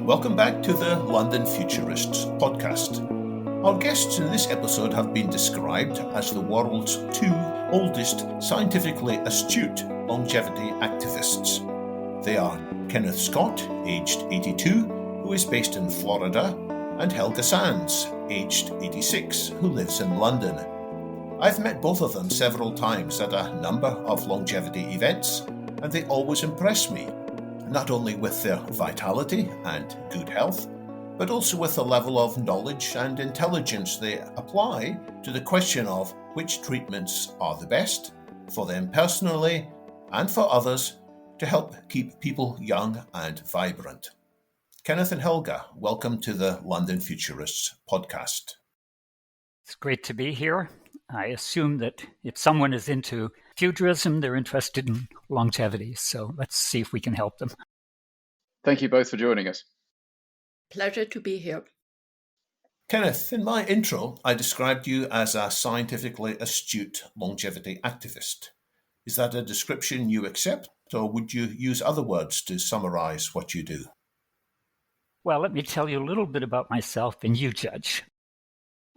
Welcome back to the London Futurists podcast. Our guests in this episode have been described as the world's two oldest scientifically astute longevity activists. They are Kenneth Scott, aged 82, who is based in Florida, and Helga Sands, aged 86, who lives in London. I've met both of them several times at a number of longevity events, and they always impress me, not only with their vitality and good health, but also with the level of knowledge and intelligence they apply to the question of which treatments are the best for them personally and for others to help keep people young and vibrant. Kenneth and Helga, welcome to the London Futurists podcast. It's great to be here. I assume that if someone is into futurism, they're interested in longevity. So let's see if we can help them. Thank you both for joining us. Pleasure to be here. Kenneth, in my intro, I described you as a scientifically astute longevity activist. Is that a description you accept, or would you use other words to summarize what you do? Well, let me tell you a little bit about myself and you judge.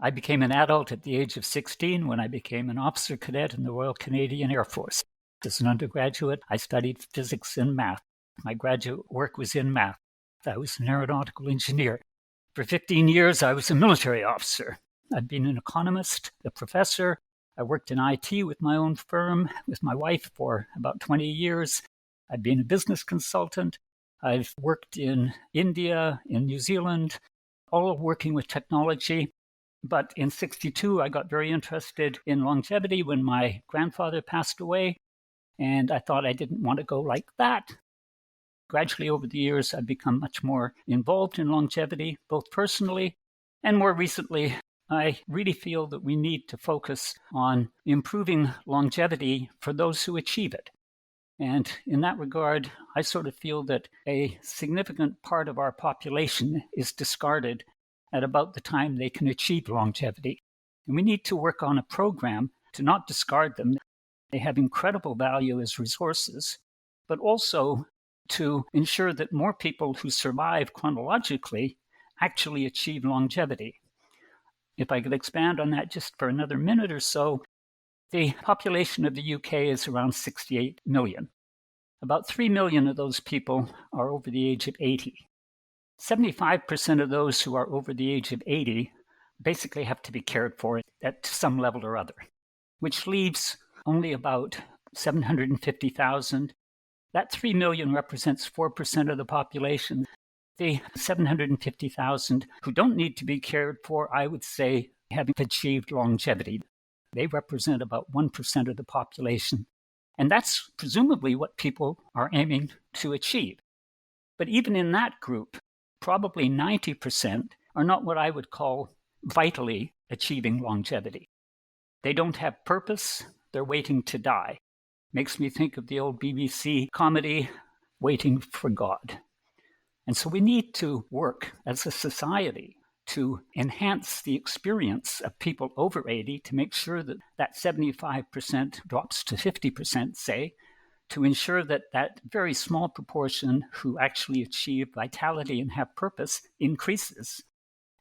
I became an adult at the age of 16 when I became an officer cadet in the Royal Canadian Air Force. As an undergraduate, I studied physics and math. My graduate work was in math. I was an aeronautical engineer. For 15 years, I was a military officer. I've been an economist, a professor. I worked in IT with my own firm, with my wife for about 20 years. I've been a business consultant. I've worked in India, in New Zealand, all working with technology. But in 1962, I got very interested in longevity when my grandfather passed away, and I thought I didn't want to go like that. Gradually over the years, I've become much more involved in longevity, both personally and more recently. I really feel that we need to focus on improving longevity for those who achieve it. And in that regard, I sort of feel that a significant part of our population is discarded at about the time they can achieve longevity. And we need to work on a program to not discard them. They have incredible value as resources, but also to ensure that more people who survive chronologically actually achieve longevity. If I could expand on that just for another minute or so, the population of the UK is around 68 million. About 3 million of those people are over the age of 80. 75% of those who are over the age of 80 basically have to be cared for at some level or other, which leaves only about 750,000. That 3 million represents 4% of the population. The 750,000 who don't need to be cared for, I would say, have achieved longevity. They represent about 1% of the population. And that's presumably what people are aiming to achieve. But even in that group, probably 90% are not what I would call vitally achieving longevity. They don't have purpose, they're waiting to die. Makes me think of the old BBC comedy, Waiting for God. And so we need to work as a society to enhance the experience of people over 80 to make sure that that 75% drops to 50%, say, to ensure that that very small proportion who actually achieve vitality and have purpose increases,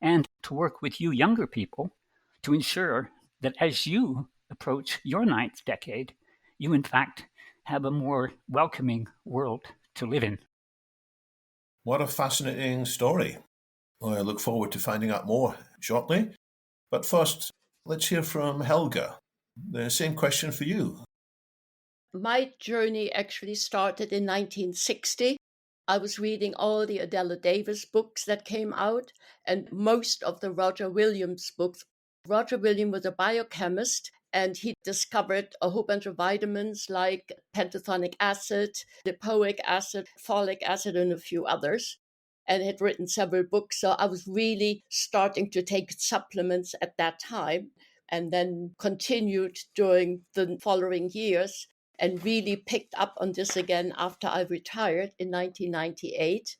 and to work with you younger people to ensure that as you approach your 9th decade, you in fact have a more welcoming world to live in. What a fascinating story. Well, I look forward to finding out more shortly. But first, let's hear from Helga. The same question for you. My journey actually started in 1960. I was reading all the Adela Davis books that came out and most of the Roger Williams books. Roger Williams was a biochemist and he discovered a whole bunch of vitamins like pantothenic acid, lipoic acid, folic acid, and a few others, and had written several books. So I was really starting to take supplements at that time and then continued during the following years and really picked up on this again after I retired in 1998.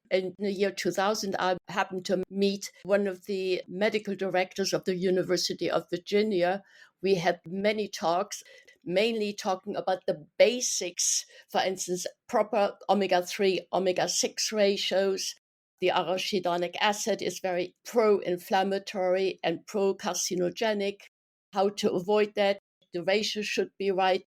In the year 2000, I happened to meet one of the medical directors of the University of Virginia. We had many talks. mainly talking about the basics, for instance, proper omega-3, omega-6 ratios. The arachidonic acid is very pro-inflammatory and pro-carcinogenic. How to avoid that? The ratio should be right.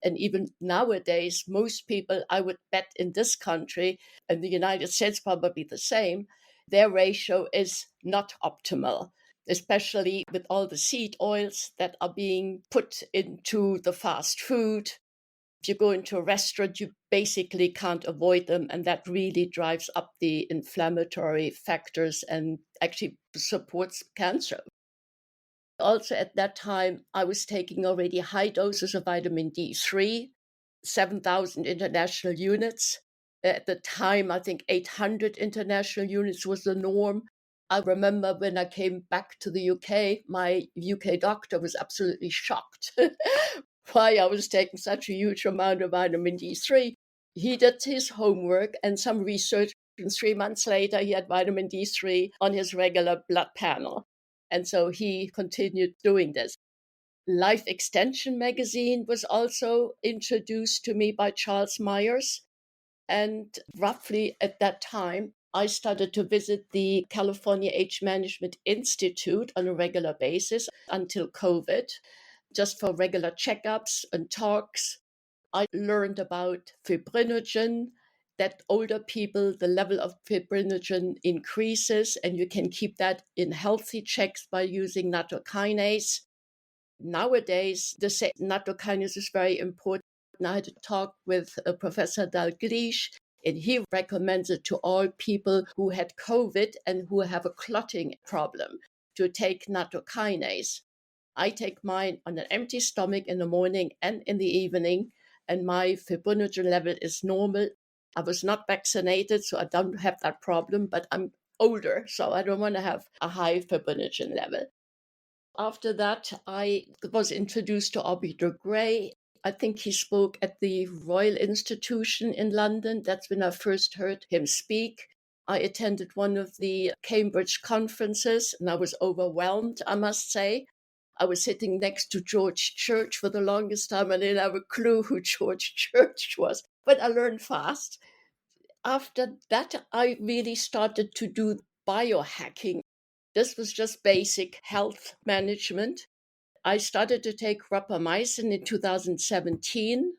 And even nowadays, most people, I would bet in this country, and the United States probably the same, their ratio is not optimal, especially with all the seed oils that are being put into the fast food. If you go into a restaurant, you basically can't avoid them, and that really drives up the inflammatory factors and actually supports cancer. Also, at that time, I was taking already high doses of vitamin D3, 7,000 international units. At the time, I think 800 international units was the norm. I remember when I came back to the UK, my UK doctor was absolutely shocked why I was taking such a huge amount of vitamin D3. He did his homework and some research, and 3 months later, he had vitamin D3 on his regular blood panel. And so he continued doing this. Life Extension magazine was also introduced to me by Charles Myers. And roughly at that time, I started to visit the California Age Management Institute on a regular basis until COVID, just for regular checkups and talks. I learned about fibrinogen, that older people, the level of fibrinogen increases, and you can keep that in healthy checks by using nattokinase. Nowadays, the nattokinase is very important. I had a talk with Professor Dalgleish, and he recommends it to all people who had COVID and who have a clotting problem to take nattokinase. I take mine on an empty stomach in the morning and in the evening, and my fibrinogen level is normal. I was not vaccinated, so I don't have that problem, but I'm older, so I don't want to have a high fibrinogen level. After that, I was introduced to Albert Gray. I think he spoke at the Royal Institution in London. That's when I first heard him speak. I attended one of the Cambridge conferences, and I was overwhelmed, I must say. I was sitting next to George Church for the longest time. I didn't have a clue who George Church was, but I learned fast. After that, I really started to do biohacking. This was just basic health management. I started to take rapamycin in 2017.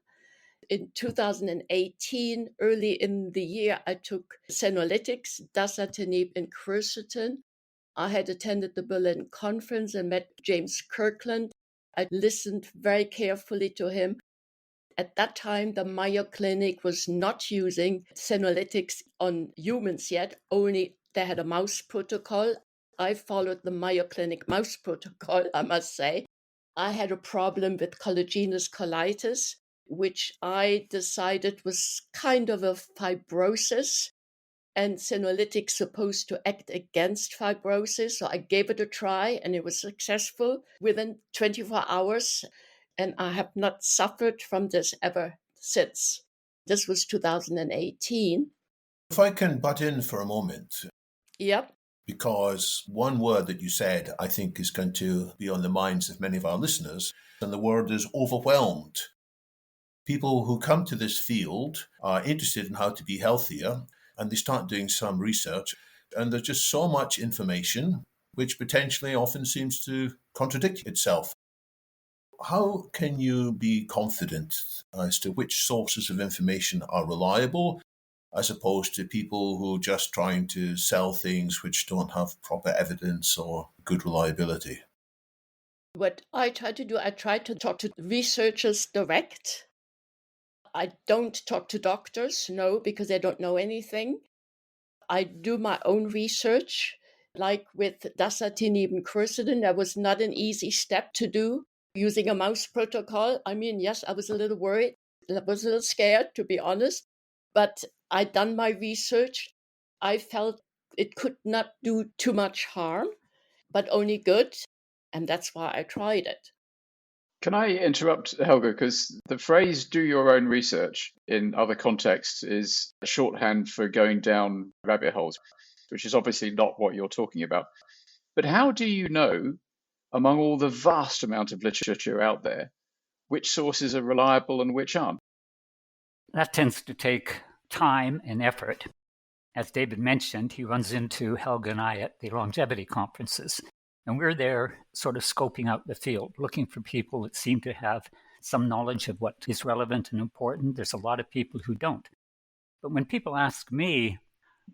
In 2018, early in the year, I took senolytics, dasatinib, and quercetin. I had attended the Berlin conference and met James Kirkland. I listened very carefully to him. At that time, the Mayo Clinic was not using senolytics on humans yet, only they had a mouse protocol. I followed the Mayo Clinic mouse protocol, I must say. I had a problem with collagenous colitis, which I decided was kind of a fibrosis, and senolytics supposed to act against fibrosis. So I gave it a try, and it was successful within 24 hours. And I have not suffered from this ever since. This was 2018. If I can butt in for a moment. Yep. Because one word that you said, I think, is going to be on the minds of many of our listeners, and the word is overwhelmed. People who come to this field are interested in how to be healthier, and they start doing some research, and there's just so much information, which potentially often seems to contradict itself. How can you be confident as to which sources of information are reliable, as opposed to people who are just trying to sell things which don't have proper evidence or good reliability? What I try to do, I try to talk to researchers direct. I don't talk to doctors, no, because they don't know anything. I do my own research, like with dasatinib and quercetin. That was not an easy step to do using a mouse protocol. I mean, yes, I was a little worried. I was a little scared, to be honest. But I'd done my research. I felt it could not do too much harm, but only good. And that's why I tried it. Can I interrupt, Helga? Because the phrase do your own research in other contexts is shorthand for going down rabbit holes, which is obviously not what you're talking about. But how do you know, among all the vast amount of literature out there, which sources are reliable and which aren't? That tends to take time and effort. As David mentioned, he runs into Helga and I at the longevity conferences, and we're there sort of scoping out the field, looking for people that seem to have some knowledge of what is relevant and important. There's a lot of people who don't. But when people ask me,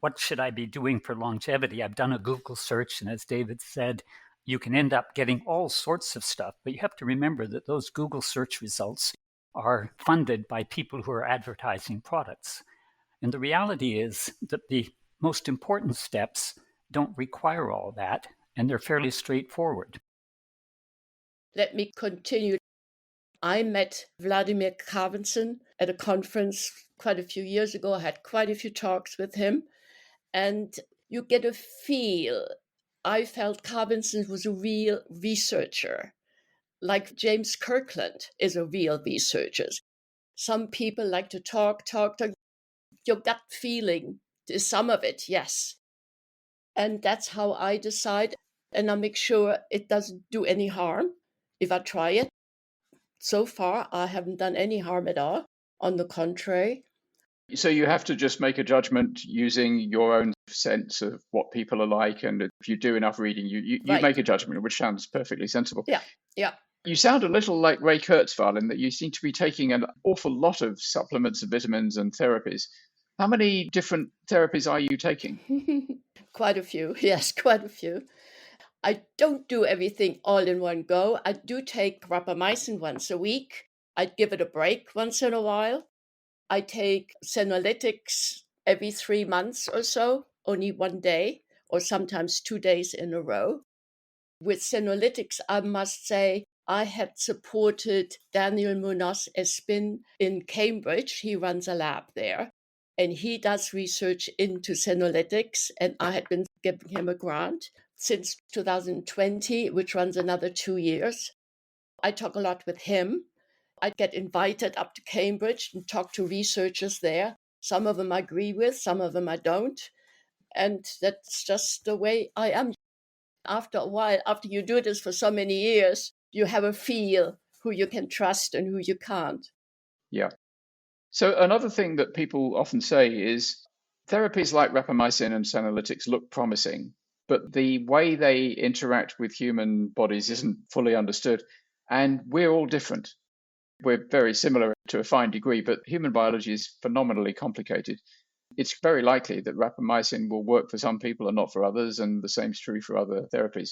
what should I be doing for longevity? I've done a Google search, and as David said, you can end up getting all sorts of stuff. But you have to remember that those Google search results are funded by people who are advertising products. And the reality is that the most important steps don't require all that, and they're fairly straightforward. Let me continue. I met Vladimir Carvenson at a conference quite a few years ago. I had quite a few talks with him, and you get a feel. I felt Carvenson was a real researcher, like James Kirkland is a real researcher. Some people like to talk. Your gut feeling is some of it, yes. And that's how I decide, and I make sure it doesn't do any harm if I try it. So far, I haven't done any harm at all. On the contrary. So you have to just make a judgment using your own sense of what people are like. And if you do enough reading, you Right. make a judgment, which sounds perfectly sensible. Yeah. You sound a little like Ray Kurzweil in that you seem to be taking an awful lot of supplements and vitamins and therapies. How many different therapies are you taking? Quite a few. Yes, quite a few. I don't do everything all in one go. I do take rapamycin once a week. I give it a break once in a while. I take senolytics every 3 months or so, only one day, or sometimes 2 days in a row. With senolytics, I must say, I had supported Daniel Munoz Espin in Cambridge. He runs a lab there, and he does research into senolytics, and I had been giving him a grant since 2020, which runs another 2 years. I talk a lot with him. I get invited up to Cambridge and talk to researchers there. Some of them I agree with, some of them I don't. And that's just the way I am. After a while, after you do this for so many years, you have a feel who you can trust and who you can't. Yeah. So another thing that people often say is therapies like rapamycin and senolytics look promising, but the way they interact with human bodies isn't fully understood. And we're all different. We're very similar to a fine degree, but human biology is phenomenally complicated. It's very likely that rapamycin will work for some people and not for others, and the same is true for other therapies.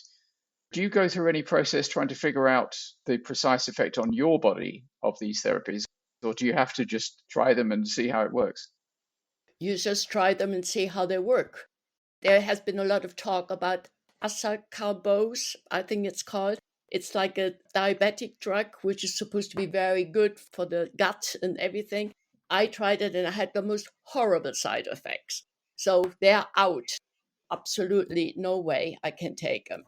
Do you go through any process trying to figure out the precise effect on your body of these therapies, or do you have to just try them and see how it works? You just try them and see how they work. There has been a lot of talk about acarbose, I think it's called. It's like a diabetic drug, which is supposed to be very good for the gut and everything. I tried it and I had the most horrible side effects. So they're out. Absolutely no way I can take them.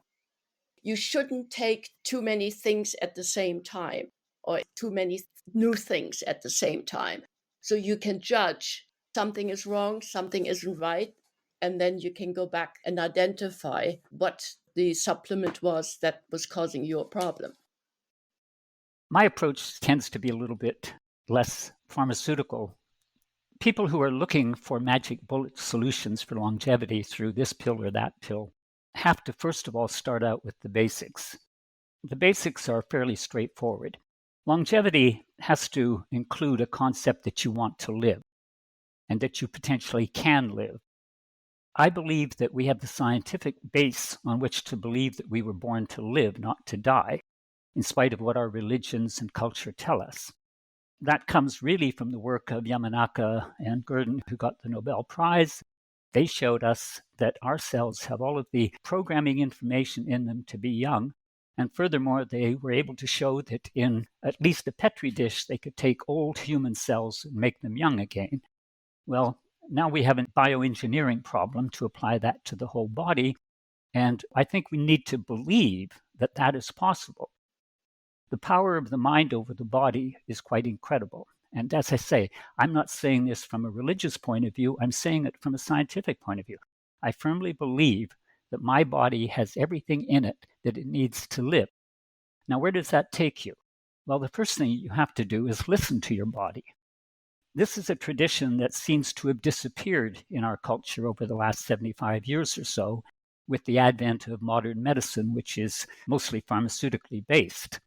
You shouldn't take too many things at the same time or too many new things at the same time. So you can judge something is wrong, something isn't right, and then you can go back and identify what the supplement was that was causing your problem. My approach tends to be a little bit less pharmaceutical. People who are looking for magic bullet solutions for longevity through this pill or that pill have to first of all start out with the basics. The basics are fairly straightforward. Longevity has to include a concept that you want to live and that you potentially can live. I believe that we have the scientific base on which to believe that we were born to live, not to die, in spite of what our religions and culture tell us. That comes really from the work of Yamanaka and Gurdon, who got the Nobel Prize. They showed us that our cells have all of the programming information in them to be young. And furthermore, they were able to show that in at least a Petri dish, they could take old human cells and make them young again. Well, now we have a bioengineering problem to apply that to the whole body. And I think we need to believe that that is possible. The power of the mind over the body is quite incredible. And as I say, I'm not saying this from a religious point of view. I'm saying it from a scientific point of view. I firmly believe that my body has everything in it that it needs to live. Now, where does that take you? Well, the first thing you have to do is listen to your body. This is a tradition that seems to have disappeared in our culture over the last 75 years or so with the advent of modern medicine, which is mostly pharmaceutically based.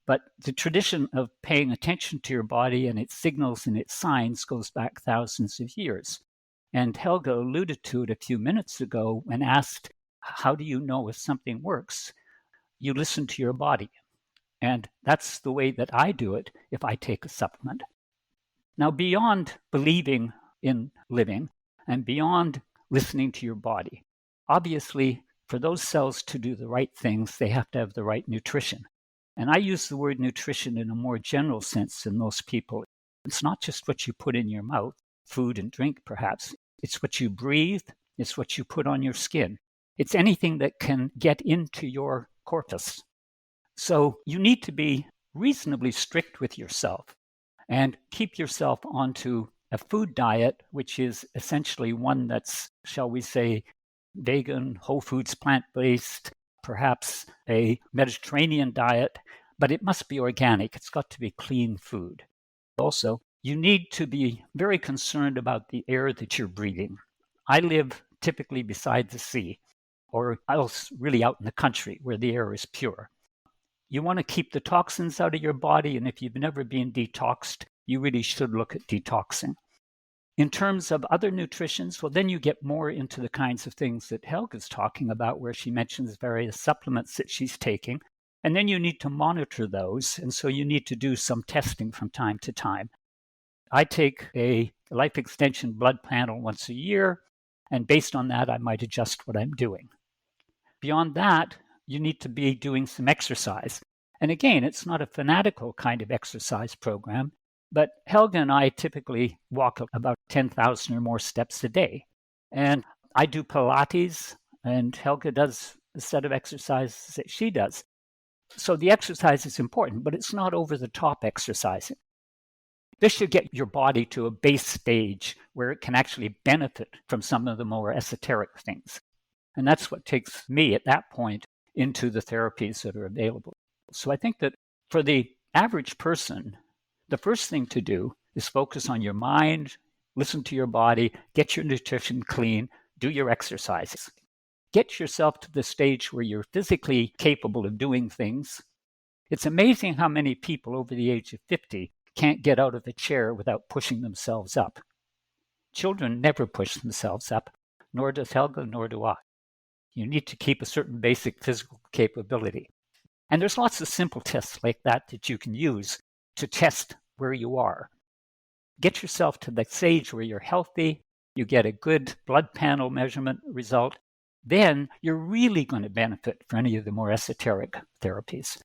But the tradition of paying attention to your body and its signals and its signs goes back thousands of years. And Helga alluded to it a few minutes ago when asked, how do you know if something works? You listen to your body. And that's the way that I do it if I take a supplement. Now, beyond believing in living and beyond listening to your body, obviously, for those cells to do the right things, they have to have the right nutrition. And I use the word nutrition in a more general sense than most people. It's not just what you put in your mouth, food and drink perhaps. It's what you breathe. It's what you put on your skin. It's anything that can get into your corpus. So you need to be reasonably strict with yourself and keep yourself onto a food diet, which is essentially one that's, shall we say, vegan, whole foods, plant-based, perhaps a Mediterranean diet, but it must be organic. It's got to be clean food. Also, you need to be very concerned about the air that you're breathing. I live typically beside the sea, or else really out in the country where the air is pure. You want to keep the toxins out of your body, and if you've never been detoxed, you really should look at detoxing. In terms of other nutritions, well, then you get more into the kinds of things that Helga's talking about, where she mentions various supplements that she's taking, and then you need to monitor those, and so you need to do some testing from time to time. I take a life extension blood panel once a year, and based on that, I might adjust what I'm doing. Beyond that, you need to be doing some exercise. And again, it's not a fanatical kind of exercise program, but Helga and I typically walk about 10,000 or more steps a day. And I do Pilates, and Helga does a set of exercises that she does. So the exercise is important, but it's not over the top exercising. This should get your body to a base stage where it can actually benefit from some of the more esoteric things. And that's what takes me at that point into the therapies that are available. So I think that for the average person, the first thing to do is focus on your mind, listen to your body, get your nutrition clean, do your exercises. Get yourself to the stage where you're physically capable of doing things. It's amazing how many people over the age of 50 can't get out of a chair without pushing themselves up. Children never push themselves up, nor does Helga, nor do I. You need to keep a certain basic physical capability. And there's lots of simple tests like that you can use to test where you are. Get yourself to the stage where you're healthy, you get a good blood panel measurement result, then you're really going to benefit from any of the more esoteric therapies.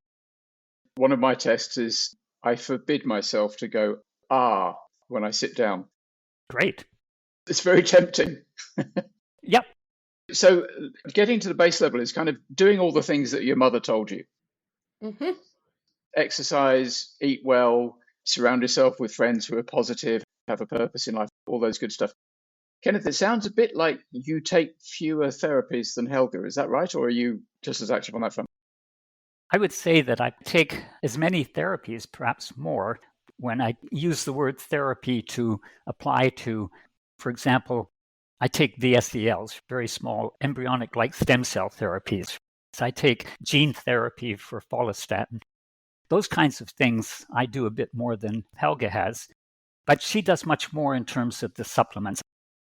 One of my tests is I forbid myself to go, when I sit down. Great. It's very tempting. Yep. So getting to the base level is kind of doing all the things that your mother told you. Mm-hmm. Exercise, eat well, surround yourself with friends who are positive, have a purpose in life, all those good stuff. Kenneth, it sounds a bit like you take fewer therapies than Helga. Is that right? Or are you just as active on that front? I would say that I take as many therapies, perhaps more, when I use the word therapy to apply to, for example, I take VSELs, very small embryonic-like stem cell therapies. So I take gene therapy for follistatin. Those kinds of things I do a bit more than Helga has, but she does much more in terms of the supplements.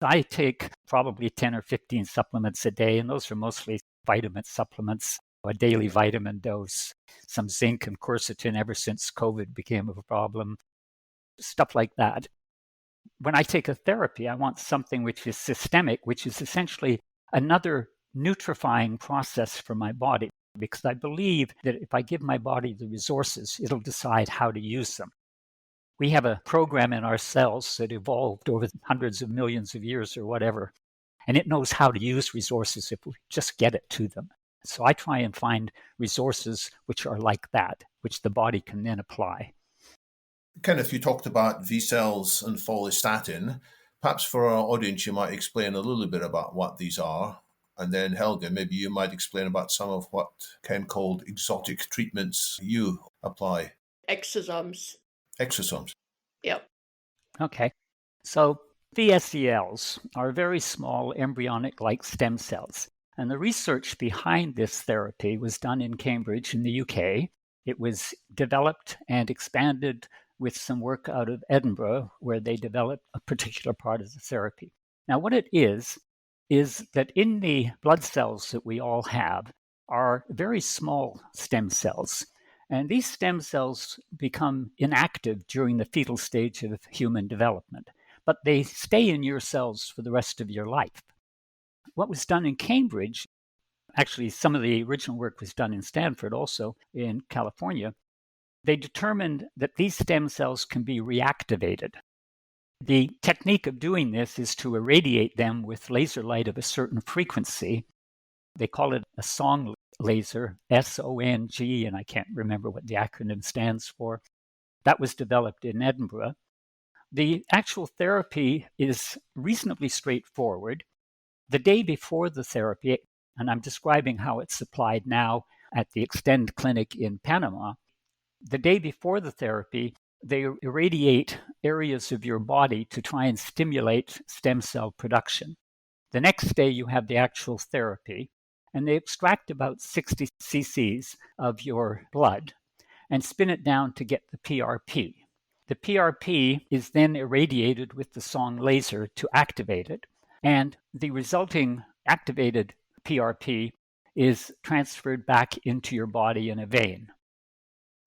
I take probably 10 or 15 supplements a day, and those are mostly vitamin supplements, a daily vitamin dose, some zinc and quercetin ever since COVID became a problem, stuff like that. When I take a therapy, I want something which is systemic, which is essentially another nutrifying process for my body, because I believe that if I give my body the resources, it'll decide how to use them. We have a program in our cells that evolved over hundreds of millions of years or whatever, and it knows how to use resources if we just get it to them. So I try and find resources which are like that, which the body can then apply. Kenneth, you talked about V cells and follistatin. Perhaps for our audience, you might explain a little bit about what these are. And then Helga, maybe you might explain about some of what Ken called exotic treatments you apply. Exosomes. Exosomes. Yep. Okay. So VSELs are very small embryonic-like stem cells. And the research behind this therapy was done in Cambridge in the UK. It was developed and expanded with some work out of Edinburgh, where they developed a particular part of the therapy. Now, what it is that in the blood cells that we all have are very small stem cells. And these stem cells become inactive during the fetal stage of human development, but they stay in your cells for the rest of your life. What was done in Cambridge, actually some of the original work was done in Stanford, also in California, they determined that these stem cells can be reactivated. The technique of doing this is to irradiate them with laser light of a certain frequency. They call it a song laser, SONG, and I can't remember what the acronym stands for. That was developed in Edinburgh. The actual therapy is reasonably straightforward. The day before the therapy, and I'm describing how it's applied now at the Extend Clinic in Panama, the day before the therapy, they irradiate areas of your body to try and stimulate stem cell production. The next day, you have the actual therapy, and they extract about 60 cc's of your blood and spin it down to get the PRP. The PRP is then irradiated with the song laser to activate it, and the resulting activated PRP is transferred back into your body in a vein.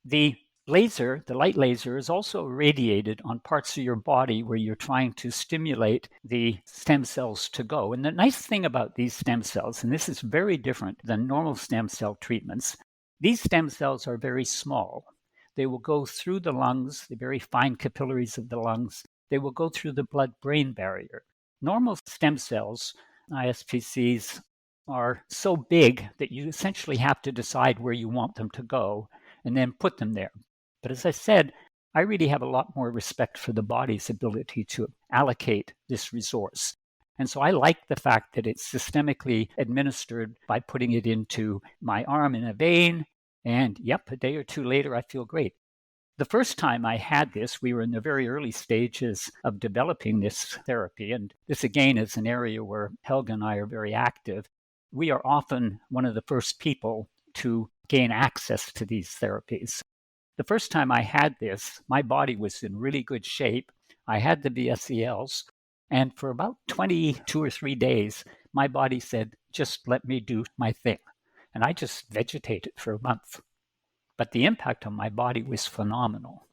The laser, the light laser, is also irradiated on parts of your body where you're trying to stimulate the stem cells to go. And the nice thing about these stem cells, and this is very different than normal stem cell treatments, these stem cells are very small. They will go through the lungs, the very fine capillaries of the lungs. They will go through the blood-brain barrier. Normal stem cells, iSPCs, are so big that you essentially have to decide where you want them to go and then put them there. But as I said, I really have a lot more respect for the body's ability to allocate this resource. And so I like the fact that it's systemically administered by putting it into my arm in a vein, and yep, a day or two later, I feel great. The first time I had this, we were in the very early stages of developing this therapy, and this again is an area where Helga and I are very active. We are often one of the first people to gain access to these therapies. The first time I had this, my body was in really good shape. I had the VSELs, and for about 22 or 3 days, my body said, just let me do my thing. And I just vegetated for a month. But the impact on my body was phenomenal.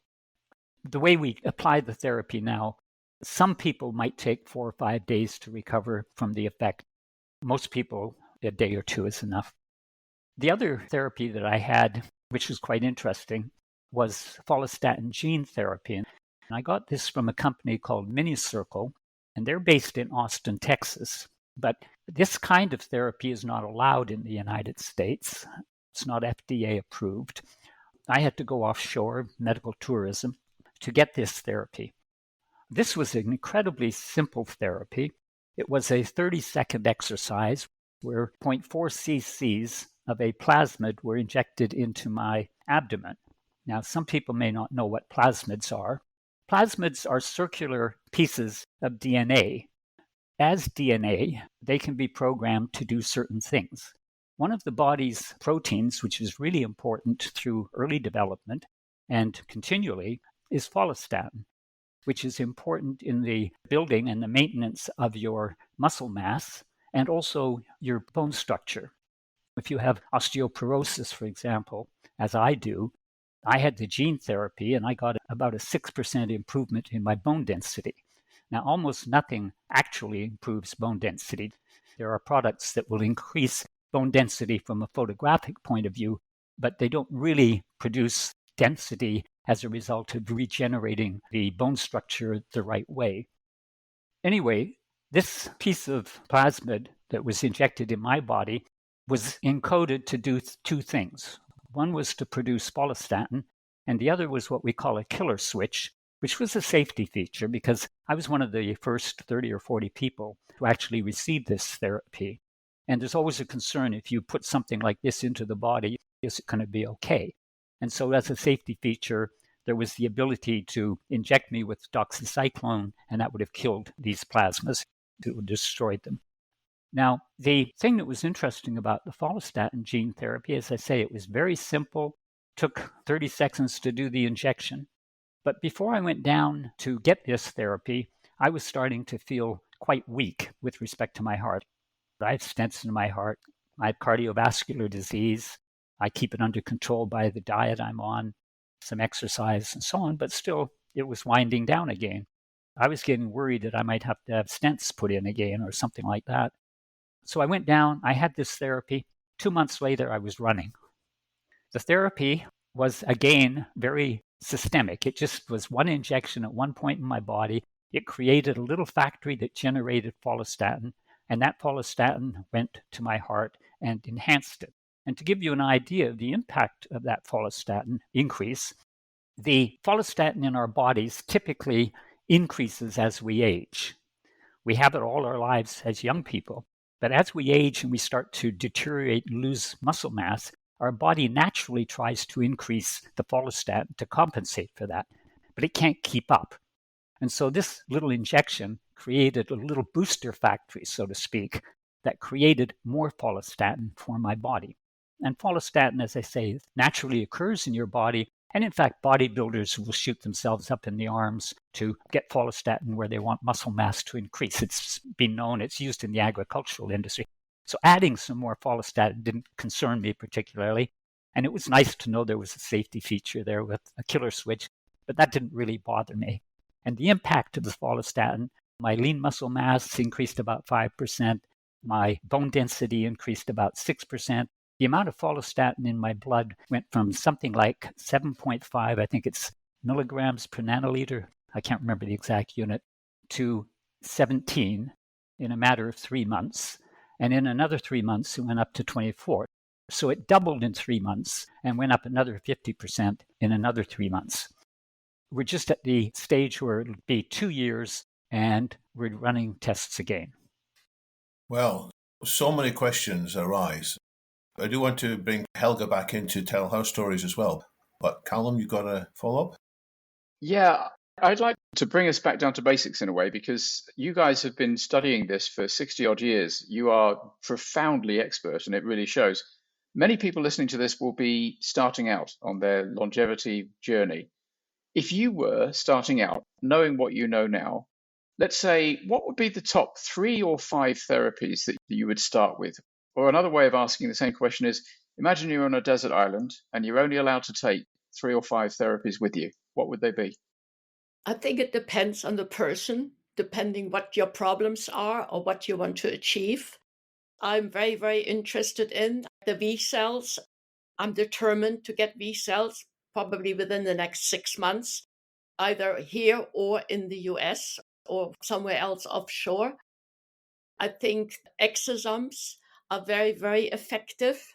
The way we apply the therapy now, some people might take 4 or 5 days to recover from the effect. Most people, a day or two is enough. The other therapy that I had, which was quite interesting, was follistatin gene therapy. And I got this from a company called Minicircle, and they're based in Austin, Texas. But this kind of therapy is not allowed in the United States. It's not FDA approved. I had to go offshore, medical tourism, to get this therapy. This was an incredibly simple therapy. It was a 30-second exercise where 0.4 cc's of a plasmid were injected into my abdomen. Now, some people may not know what plasmids are. Plasmids are circular pieces of DNA. As DNA, they can be programmed to do certain things. One of the body's proteins, which is really important through early development and continually, is follistatin, which is important in the building and the maintenance of your muscle mass and also your bone structure. If you have osteoporosis, for example, as I do, I had the gene therapy and I got about a 6% improvement in my bone density. Now, almost nothing actually improves bone density. There are products that will increase bone density from a photographic point of view, but they don't really produce density as a result of regenerating the bone structure the right way. Anyway, this piece of plasmid that was injected in my body was encoded to do two things. One was to produce follistatin, and the other was what we call a killer switch, which was a safety feature because I was one of the first 30 or 40 people to actually receive this therapy. And there's always a concern if you put something like this into the body, is it going to be okay? And so as a safety feature, there was the ability to inject me with doxycycline, and that would have killed these plasmas. It would have destroyed them. Now, the thing that was interesting about the follistatin gene therapy, as I say, it was very simple, took 30 seconds to do the injection. But before I went down to get this therapy, I was starting to feel quite weak with respect to my heart. I have stents in my heart. I have cardiovascular disease. I keep it under control by the diet I'm on, some exercise and so on, but still it was winding down again. I was getting worried that I might have to have stents put in again or something like that. So I went down, I had this therapy. 2 months later, I was running. The therapy was, again, very systemic. It just was one injection at one point in my body. It created a little factory that generated follistatin, and that follistatin went to my heart and enhanced it. And to give you an idea of the impact of that follistatin increase, the follistatin in our bodies typically increases as we age. We have it all our lives as young people. But as we age and we start to deteriorate and lose muscle mass, our body naturally tries to increase the follistatin to compensate for that, but it can't keep up. And so this little injection created a little booster factory, so to speak, that created more follistatin for my body. And follistatin, as I say, naturally occurs in your body. And in fact, bodybuilders will shoot themselves up in the arms to get follistatin where they want muscle mass to increase. It's been known, it's used in the agricultural industry. So adding some more follistatin didn't concern me particularly. And it was nice to know there was a safety feature there with a killer switch, but that didn't really bother me. And the impact of the follistatin, my lean muscle mass increased about 5%. My bone density increased about 6%. The amount of follistatin in my blood went from something like 7.5, I think it's milligrams per nanoliter, I can't remember the exact unit, to 17 in a matter of 3 months. And in another 3 months, it went up to 24. So it doubled in 3 months and went up another 50% in another 3 months. We're just at the stage where it'll be 2 years and we're running tests again. Well, so many questions arise. I do want to bring Helga back in to tell her stories as well. But Callum, you got a follow-up? Yeah, I'd like to bring us back down to basics in a way, because you guys have been studying this for 60 odd years. You are profoundly expert, and it really shows. Many people listening to this will be starting out on their longevity journey. If you were starting out, knowing what you know now, let's say, what would be the top 3 or 5 therapies that you would start with? Or another way of asking the same question is, imagine you're on a desert island and you're only allowed to take 3 or 5 therapies with you. What would they be? I think it depends on the person, depending what your problems are or what you want to achieve. I'm very, very interested in the V cells. I'm determined to get V cells probably within the next 6 months, either here or in the US or somewhere else offshore. I think exosomes are very, very effective.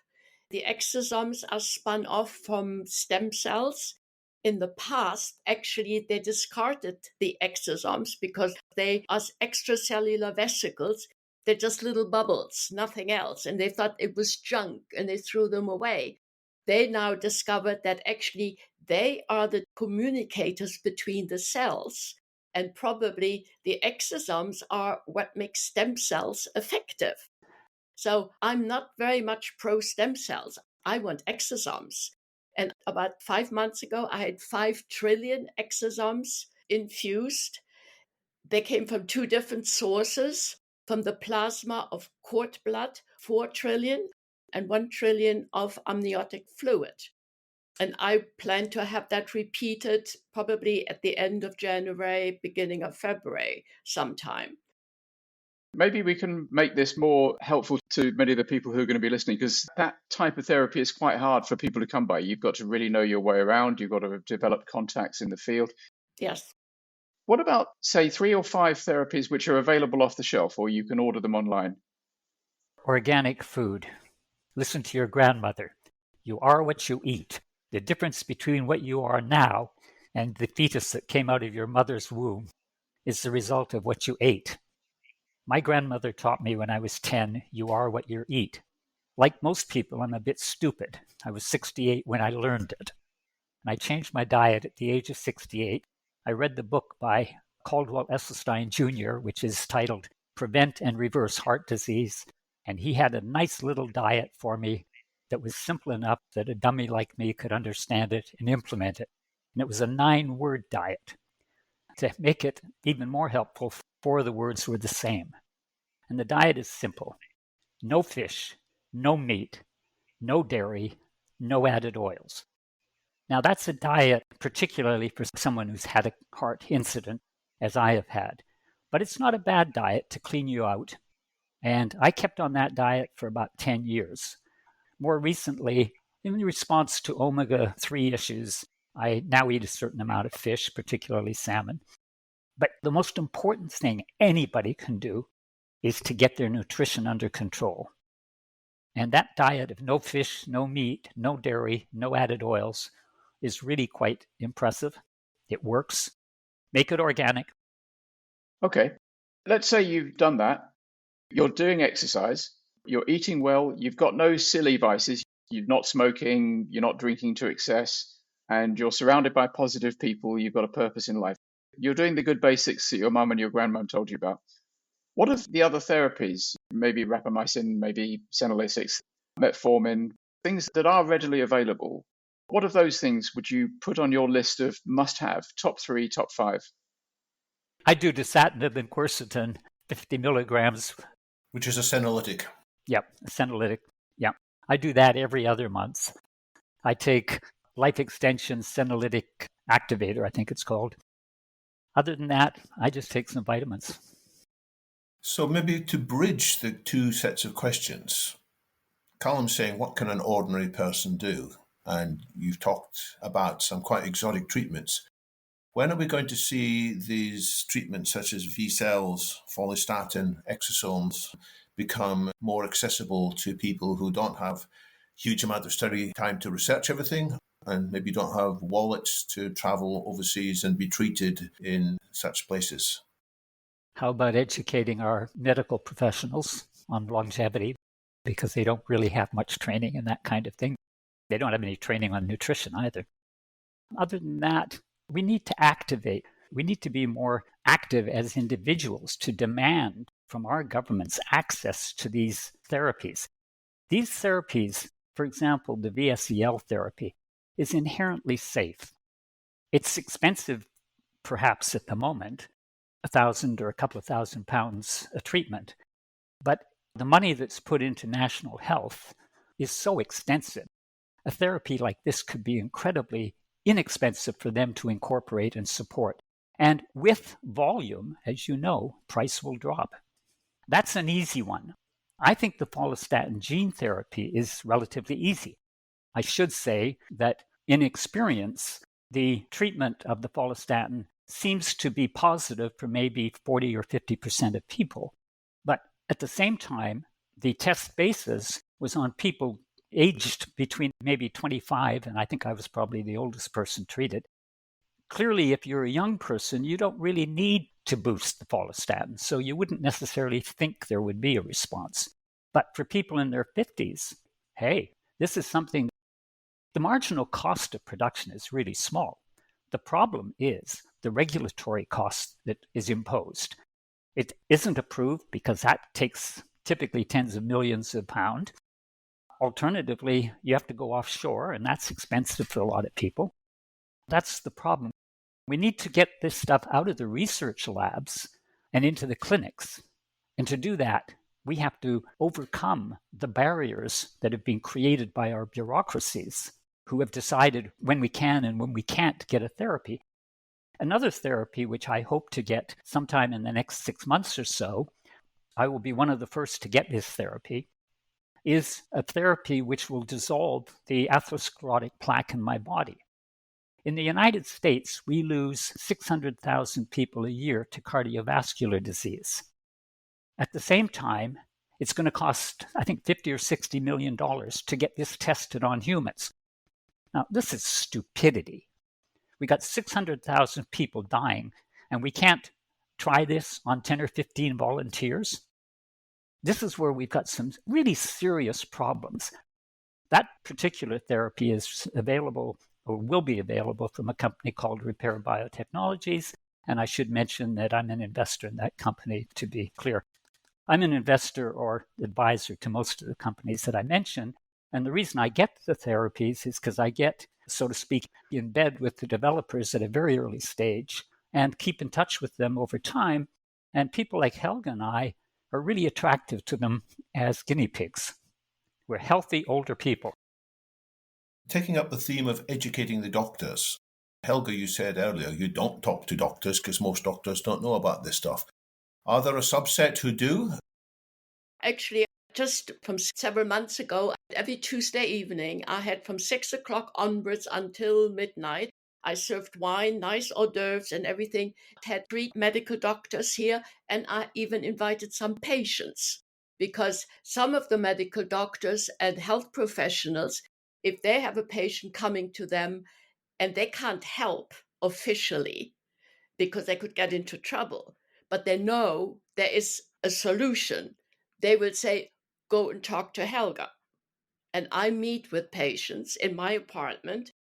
The exosomes are spun off from stem cells. In the past, actually, they discarded the exosomes because they are extracellular vesicles. They're just little bubbles, nothing else. And they thought it was junk and they threw them away. They now discovered that actually they are the communicators between the cells. And probably the exosomes are what makes stem cells effective. So I'm not very much pro stem cells. I want exosomes. And about 5 months ago, I had 5 trillion exosomes infused. They came from 2 different sources, from the plasma of cord blood, 4 trillion, and 1 trillion of amniotic fluid. And I plan to have that repeated probably at the end of January, beginning of February sometime. Maybe we can make this more helpful to many of the people who are going to be listening, because that type of therapy is quite hard for people to come by. You've got to really know your way around. You've got to develop contacts in the field. Yes. What about, say, 3 or 5 therapies which are available off the shelf, or you can order them online? Organic food. Listen to your grandmother. You are what you eat. The difference between what you are now and the fetus that came out of your mother's womb is the result of what you ate. My grandmother taught me when I was 10, you are what you eat. Like most people, I'm a bit stupid. I was 68 when I learned it. and I changed my diet at the age of 68. I read the book by Caldwell Esselstyn Jr., which is titled Prevent and Reverse Heart Disease. And he had a nice little diet for me that was simple enough that a dummy like me could understand it and implement it. And it was a 9-word diet. To make it even more helpful, 4 of the words were the same. And the diet is simple. No fish, no meat, no dairy, no added oils. Now that's a diet particularly for someone who's had a heart incident, as I have had. But it's not a bad diet to clean you out. And I kept on that diet for about 10 years. More recently, in response to omega-3 issues, I now eat a certain amount of fish, particularly salmon. But the most important thing anybody can do is to get their nutrition under control. And that diet of no fish, no meat, no dairy, no added oils is really quite impressive. It works. Make it organic. Okay. Let's say you've done that. You're doing exercise. You're eating well. You've got no silly vices. You're not smoking. You're not drinking to excess. And you're surrounded by positive people. You've got a purpose in life. You're doing the good basics that your mum and your grandmum told you about. What are the other therapies? Maybe rapamycin, maybe senolytics, metformin, things that are readily available. What of those things would you put on your list of must-have, top 3, top 5? I do dasatinib and quercetin, 50 milligrams. Which is a senolytic. Yep, a senolytic. Yep. I do that every other month. I take Life Extension Senolytic Activator, I think it's called. Other than that, I just take some vitamins. So maybe to bridge the 2 sets of questions, Callum's saying, what can an ordinary person do? And you've talked about some quite exotic treatments. When are we going to see these treatments such as V-cells, follistatin, exosomes become more accessible to people who don't have huge amount of study time to research everything and maybe don't have wallets to travel overseas and be treated in such places? How about educating our medical professionals on longevity, because they don't really have much training in that kind of thing. They don't have any training on nutrition either. Other than that, we need to activate. We need to be more active as individuals to demand from our governments access to these therapies. These therapies, for example, the VSEL therapy, is inherently safe. It's expensive, perhaps at the moment, $1,000 or a couple of £1,000 a treatment. But the money that's put into national health is so extensive. A therapy like this could be incredibly inexpensive for them to incorporate and support. And with volume, as you know, price will drop. That's an easy one. I think the follistatin gene therapy is relatively easy. I should say that in experience, the treatment of the follistatin seems to be positive for maybe 40 or 50% of people. But at the same time, the test basis was on people aged between maybe 25, and I think I was probably the oldest person treated. Clearly, if you're a young person, you don't really need to boost the follistatin, so you wouldn't necessarily think there would be a response. But for people in their 50s, hey, this is something, the marginal cost of production is really small. The problem is the regulatory cost that is imposed. It isn't approved because that takes typically tens of millions of pounds. Alternatively, you have to go offshore, and that's expensive for a lot of people. That's the problem. We need to get this stuff out of the research labs and into the clinics. And to do that, we have to overcome the barriers that have been created by our bureaucracies who have decided when we can and when we can't get a therapy. Another therapy, which I hope to get sometime in the next 6 months or so, I will be one of the first to get this therapy, is a therapy which will dissolve the atherosclerotic plaque in my body. In the United States, we lose 600,000 people a year to cardiovascular disease. At the same time, it's going to cost, I think, $50 or $60 million to get this tested on humans. Now, this is stupidity. We got 600,000 people dying, and we can't try this on 10 or 15 volunteers. This is where we've got some really serious problems. That particular therapy is available or will be available from a company called Repair Biotechnologies. And I should mention that I'm an investor in that company, to be clear. I'm an investor or advisor to most of the companies that I mentioned. And the reason I get the therapies is because I get, so to speak, in bed with the developers at a very early stage and keep in touch with them over time. And people like Helga and I are really attractive to them as guinea pigs. We're healthy, older people. Taking up the theme of educating the doctors, Helga, you said earlier you don't talk to doctors because most doctors don't know about this stuff. Are there a subset who do? Actually, just from several months ago, every Tuesday evening, I had from 6 o'clock onwards until midnight. I served wine, nice hors d'oeuvres and everything. Had 3 medical doctors here, and I even invited some patients, because some of the medical doctors and health professionals, if they have a patient coming to them and they can't help officially because they could get into trouble, but they know there is a solution, they will say, go and talk to Helga. And I meet with patients in my apartment.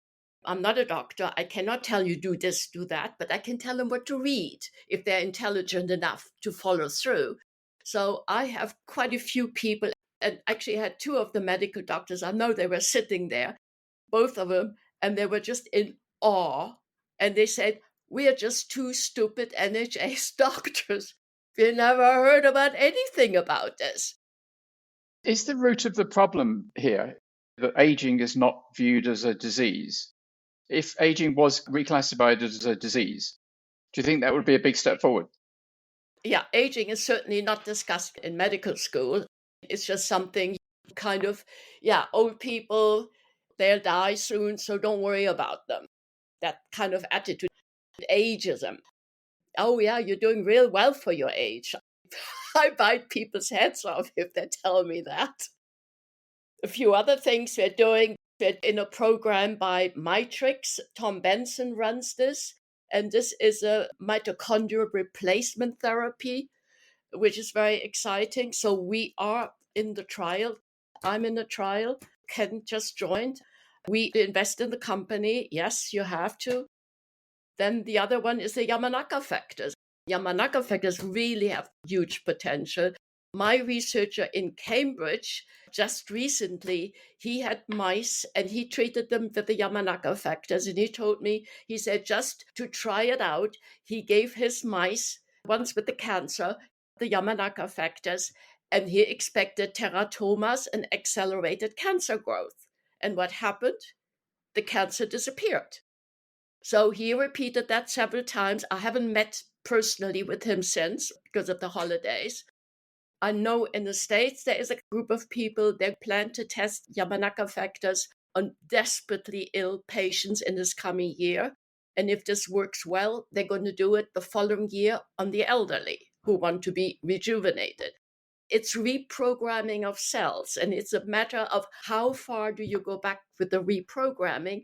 I'm not a doctor. I cannot tell you do this, do that, but I can tell them what to read if they're intelligent enough to follow through. So I have quite a few people, and actually had 2 of the medical doctors. I know they were sitting there, both of them, and they were just in awe. And they said, we are just 2 stupid NHS doctors. We never heard about anything about this. Is the root of the problem here that aging is not viewed as a disease? If aging was reclassified as a disease, do you think that would be a big step forward? Yeah, aging is certainly not discussed in medical school. It's just something kind of, old people, they'll die soon, so don't worry about them. That kind of attitude, ageism. Oh, yeah, you're doing real well for your age. I bite people's heads off if they tell me that. A few other things we're doing. We're in a program by Matrix. Tom Benson runs this. And this is a mitochondrial replacement therapy, which is very exciting. So we are in the trial. I'm in the trial. Ken just joined. We invest in the company. Yes, you have to. Then the other one is the Yamanaka factors. Yamanaka factors really have huge potential. My researcher in Cambridge, just recently, he had mice and he treated them with the Yamanaka factors. And he told me, he said, just to try it out, he gave his mice, ones with the cancer, the Yamanaka factors, and he expected teratomas and accelerated cancer growth. And what happened? The cancer disappeared. So he repeated that several times. I haven't met personally with him since because of the holidays. I know in the States there is a group of people that plan to test Yamanaka factors on desperately ill patients in this coming year. And if this works well, they're going to do it the following year on the elderly who want to be rejuvenated. It's reprogramming of cells, and it's a matter of how far do you go back with the reprogramming.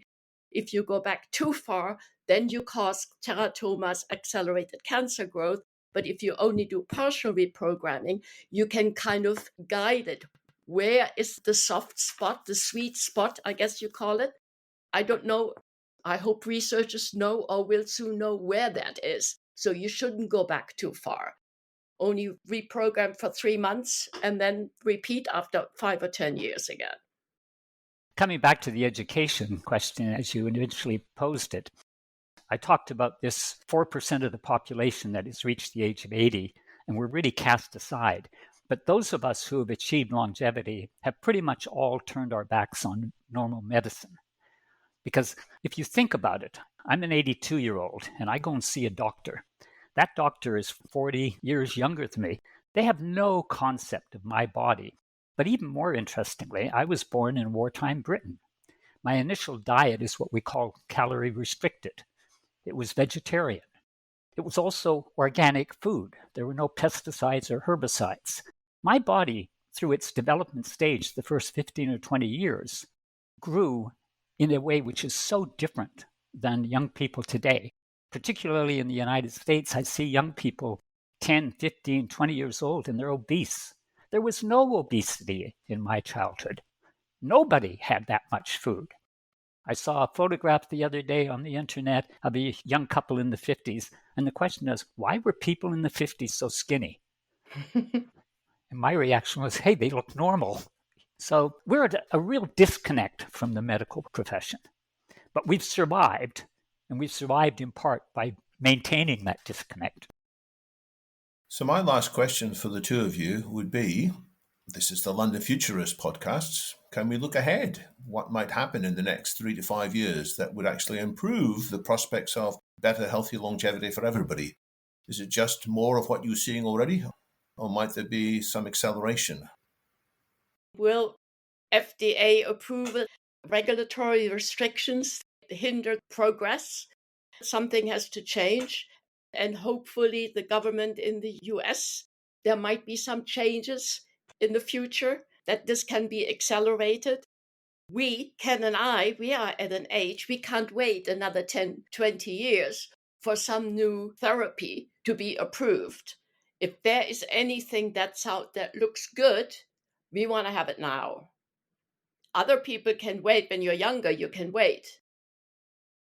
If you go back too far, then you cause teratomas, accelerated cancer growth. But if you only do partial reprogramming, you can kind of guide it. Where is the soft spot, the sweet spot, I guess you call it? I don't know. I hope researchers know or will soon know where that is. So you shouldn't go back too far. Only reprogram for 3 months and then repeat after 5 or 10 years again. Coming back to the education question as you initially posed it, I talked about this 4% of the population that has reached the age of 80, and we're really cast aside. But those of us who have achieved longevity have pretty much all turned our backs on normal medicine. Because if you think about it, I'm an 82-year-old and I go and see a doctor. That doctor is 40 years younger than me. They have no concept of my body. But even more interestingly, I was born in wartime Britain. My initial diet is what we call calorie restricted. It was vegetarian. It was also organic food. There were no pesticides or herbicides. My body, through its development stage, the first 15 or 20 years, grew in a way which is so different than young people today. Particularly in the United States, I see young people 10, 15, 20 years old and they're obese. There was no obesity in my childhood. Nobody had that much food. I saw a photograph the other day on the internet of a young couple in the 50s. And the question is, why were people in the 50s so skinny? And my reaction was, hey, they look normal. So we're at a real disconnect from the medical profession. But we've survived, and we've survived in part by maintaining that disconnect. So my last question for the two of you would be, this is the London Futurists podcasts. Can we look ahead? What might happen in the next 3 to 5 years that would actually improve the prospects of better, healthy longevity for everybody? Is it just more of what you're seeing already, or might there be some acceleration? Will FDA approval, regulatory restrictions hinder progress? Something has to change. And hopefully the government in the US, there might be some changes in the future that this can be accelerated. We, Ken and I, we are at an age, we can't wait another 10, 20 years for some new therapy to be approved. If there is anything that's out that looks good, we want to have it now. Other people can wait. When you're younger, you can wait.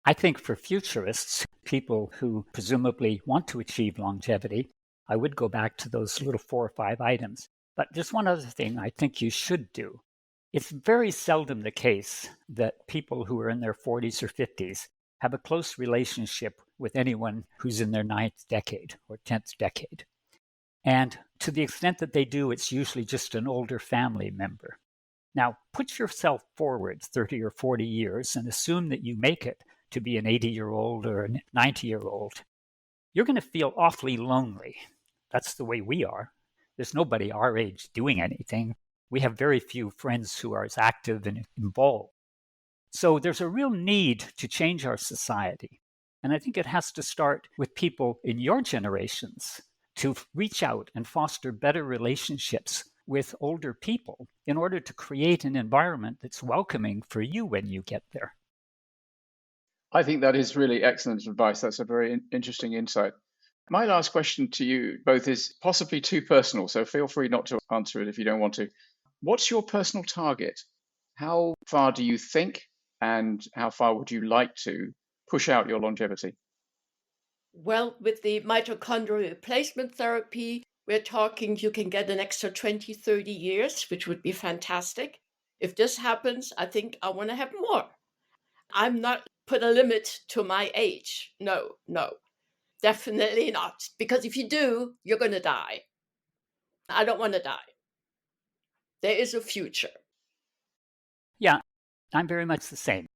I think for futurists, people who presumably want to achieve longevity, I would go back to those little 4 or 5 items. But just one other thing I think you should do. It's very seldom the case that people who are in their 40s or 50s have a close relationship with anyone who's in their 9th decade or 10th decade. And to the extent that they do, it's usually just an older family member. Now, put yourself forward 30 or 40 years and assume that you make it to be an 80-year-old or a 90-year-old. You're going to feel awfully lonely. That's the way we are. There's nobody our age doing anything. We have very few friends who are as active and involved. So there's a real need to change our society. And I think it has to start with people in your generations to reach out and foster better relationships with older people in order to create an environment that's welcoming for you when you get there. I think that is really excellent advice. That's a very interesting insight. My last question to you both is possibly too personal, so feel free not to answer it if you don't want to. What's your personal target? How far do you think, and how far would you like to push out your longevity? Well, with the mitochondrial replacement therapy, we're talking you can get an extra 20, 30 years, which would be fantastic. If this happens, I think I want to have more. I'm not put a limit to my age. No, definitely not. Because if you do, you're going to die. I don't want to die. There is a future. Yeah, I'm very much the same.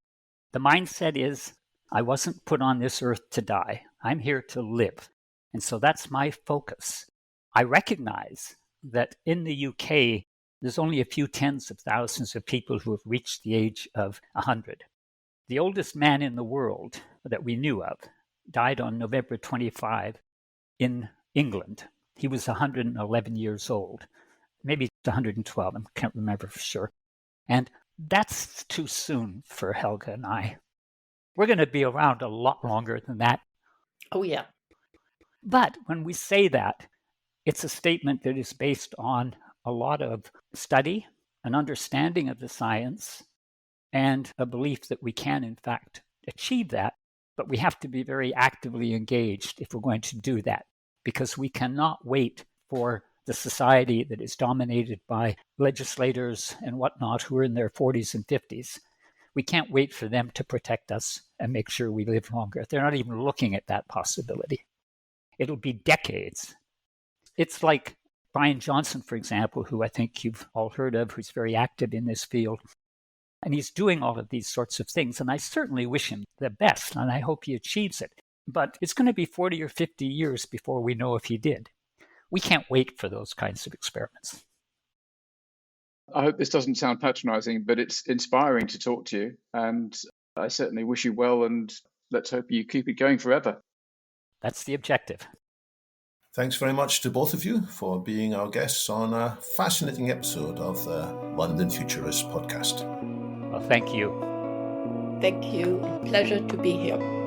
The mindset is, I wasn't put on this earth to die. I'm here to live. And so that's my focus. I recognize that in the UK, there's only a few tens of thousands of people who have reached the age of 100. The oldest man in the world that we knew of died on November 25 in England. He was 111 years old, maybe 112, I can't remember for sure. And that's too soon for Helga and I. We're going to be around a lot longer than that. Oh, yeah. But when we say that, it's a statement that is based on a lot of study, an understanding of the science, and a belief that we can, in fact, achieve that. But we have to be very actively engaged if we're going to do that, because we cannot wait for the society that is dominated by legislators and whatnot who are in their 40s and 50s. We can't wait for them to protect us and make sure we live longer. They're not even looking at that possibility. It'll be decades. It's like Brian Johnson, for example, who I think you've all heard of, who's very active in this field. And he's doing all of these sorts of things. And I certainly wish him the best, and I hope he achieves it. But it's going to be 40 or 50 years before we know if he did. We can't wait for those kinds of experiments. I hope this doesn't sound patronizing, but it's inspiring to talk to you. And I certainly wish you well, and let's hope you keep it going forever. That's the objective. Thanks very much to both of you for being our guests on a fascinating episode of the London Futurists podcast. Well, thank you. Thank you. Pleasure to be here.